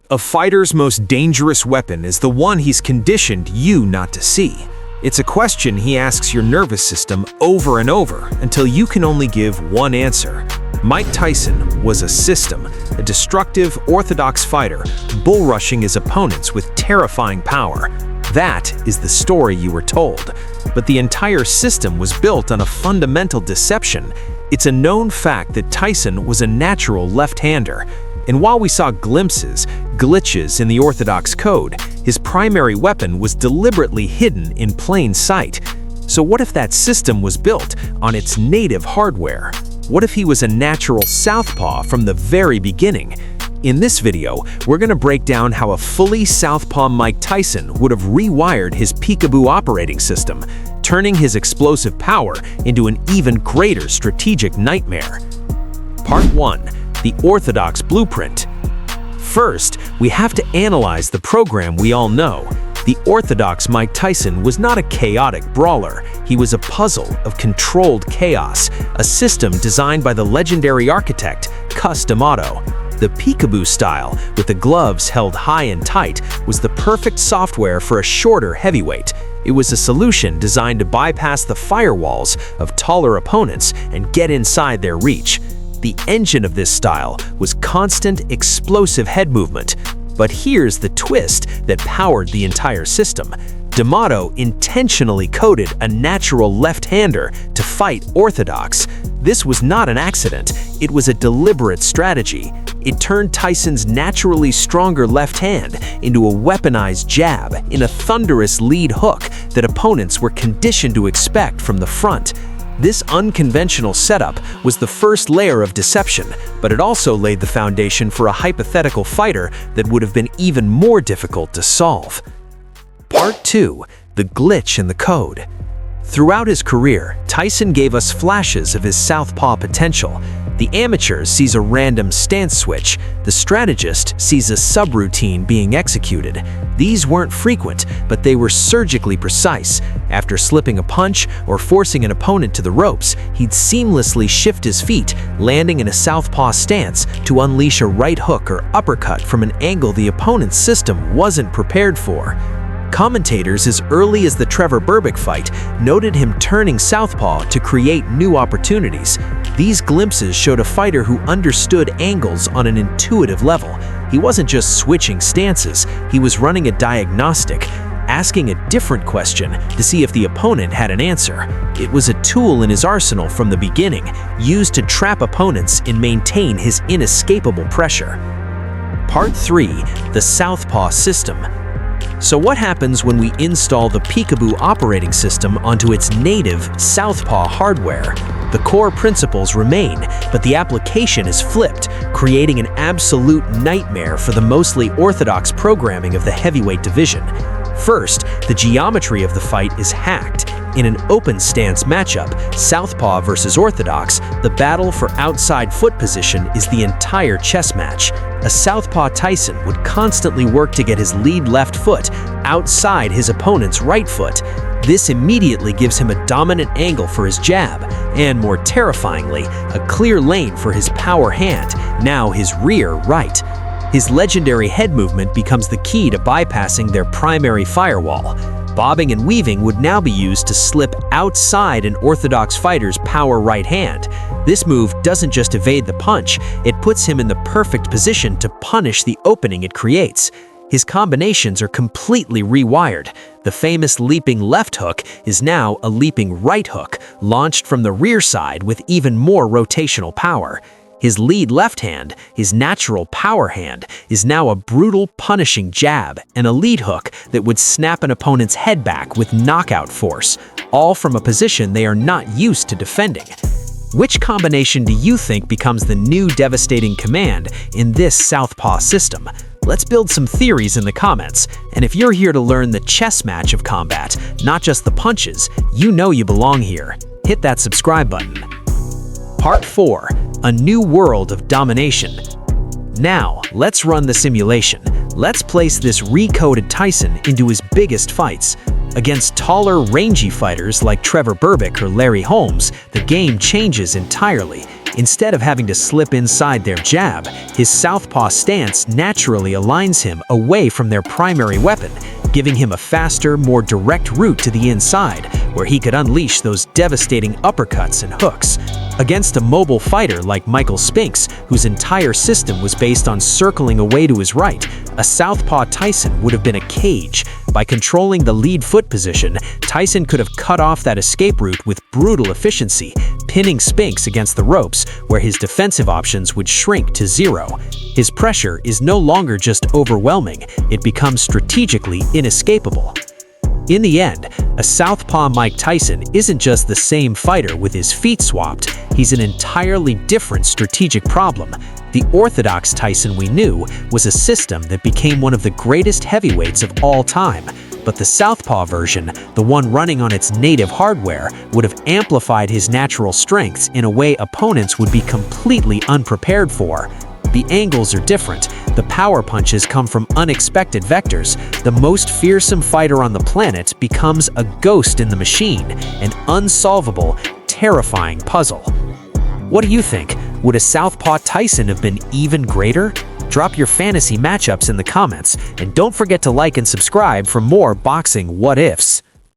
A fighter's most dangerous weapon is the one he's conditioned you not to see. It's a question he asks your nervous system over and over until you can only give one answer. Mike Tyson was a system, a destructive, orthodox fighter, bull-rushing his opponents with terrifying power. That is the story you were told. But the entire system was built on a fundamental deception. It's a known fact that Tyson was a natural left-hander. And while we saw glimpses, glitches in the orthodox code, his primary weapon was deliberately hidden in plain sight. So what if that system was built on its native hardware? What if he was a natural southpaw from the very beginning? In this video, we're going to break down how a fully southpaw Mike Tyson would have rewired his peekaboo operating system, turning his explosive power into an even greater strategic nightmare. Part 1. The Orthodox Blueprint. First, we have to analyze the program we all know. The orthodox Mike Tyson was not a chaotic brawler. He was a puzzle of controlled chaos, a system designed by the legendary architect Cus D'Amato. The peekaboo style, with the gloves held high and tight, was the perfect software for a shorter heavyweight. It was a solution designed to bypass the firewalls of taller opponents and get inside their reach. The engine of this style was constant, explosive head movement. But here's the twist that powered the entire system. D'Amato intentionally coded a natural left-hander to fight orthodox. This was not an accident, it was a deliberate strategy. It turned Tyson's naturally stronger left hand into a weaponized jab in a thunderous lead hook that opponents were conditioned to expect from the front. This unconventional setup was the first layer of deception, but it also laid the foundation for a hypothetical fighter that would have been even more difficult to solve. Part 2. The Glitch in the Code. Throughout his career, Tyson gave us flashes of his southpaw potential. The amateur sees a random stance switch. The strategist sees a subroutine being executed. These weren't frequent, but they were surgically precise. After slipping a punch or forcing an opponent to the ropes, he'd seamlessly shift his feet, landing in a southpaw stance to unleash a right hook or uppercut from an angle the opponent's system wasn't prepared for. Commentators as early as the Trevor Berbick fight noted him turning southpaw to create new opportunities. These glimpses showed a fighter who understood angles on an intuitive level. He wasn't just switching stances, he was running a diagnostic, asking a different question to see if the opponent had an answer. It was a tool in his arsenal from the beginning, used to trap opponents and maintain his inescapable pressure. Part 3. The Southpaw System. So what happens when we install the peekaboo operating system onto its native southpaw hardware? The core principles remain, but the application is flipped, creating an absolute nightmare for the mostly orthodox programming of the heavyweight division. First, the geometry of the fight is hacked. In an open stance matchup, southpaw versus orthodox, the battle for outside foot position is the entire chess match. A southpaw Tyson would constantly work to get his lead left foot outside his opponent's right foot. This immediately gives him a dominant angle for his jab, and more terrifyingly, a clear lane for his power hand, now his rear right. His legendary head movement becomes the key to bypassing their primary firewall. Bobbing and weaving would now be used to slip outside an orthodox fighter's power right hand. This move doesn't just evade the punch, it puts him in the perfect position to punish the opening it creates. His combinations are completely rewired. The famous leaping left hook is now a leaping right hook, launched from the rear side with even more rotational power. His lead left hand, his natural power hand, is now a brutal, punishing jab and a lead hook that would snap an opponent's head back with knockout force, all from a position they are not used to defending. Which combination do you think becomes the new devastating command in this southpaw system? Let's build some theories in the comments, and if you're here to learn the chess match of combat, not just the punches, you know you belong here. Hit that subscribe button. Part 4. A New World of Domination. Now, let's run the simulation. Let's place this recoded Tyson into his biggest fights. Against taller, rangy fighters like Trevor Berbick or Larry Holmes, the game changes entirely. Instead of having to slip inside their jab, his southpaw stance naturally aligns him away from their primary weapon, giving him a faster, more direct route to the inside, where he could unleash those devastating uppercuts and hooks. Against a mobile fighter like Michael Spinks, whose entire system was based on circling away to his right, a southpaw Tyson would have been a cage. By controlling the lead foot position, Tyson could have cut off that escape route with brutal efficiency, pinning Spinks against the ropes, where his defensive options would shrink to zero. His pressure is no longer just overwhelming, it becomes strategically inescapable. In the end, a southpaw Mike Tyson isn't just the same fighter with his feet swapped, he's an entirely different strategic problem. The orthodox Tyson we knew was a system that became one of the greatest heavyweights of all time, but the southpaw version, the one running on its native hardware, would have amplified his natural strengths in a way opponents would be completely unprepared for. The angles are different, the power punches come from unexpected vectors, the most fearsome fighter on the planet becomes a ghost in the machine, an unsolvable, terrifying puzzle. What do you think? Would a southpaw Tyson have been even greater? Drop your fantasy matchups in the comments, and don't forget to like and subscribe for more boxing what-ifs.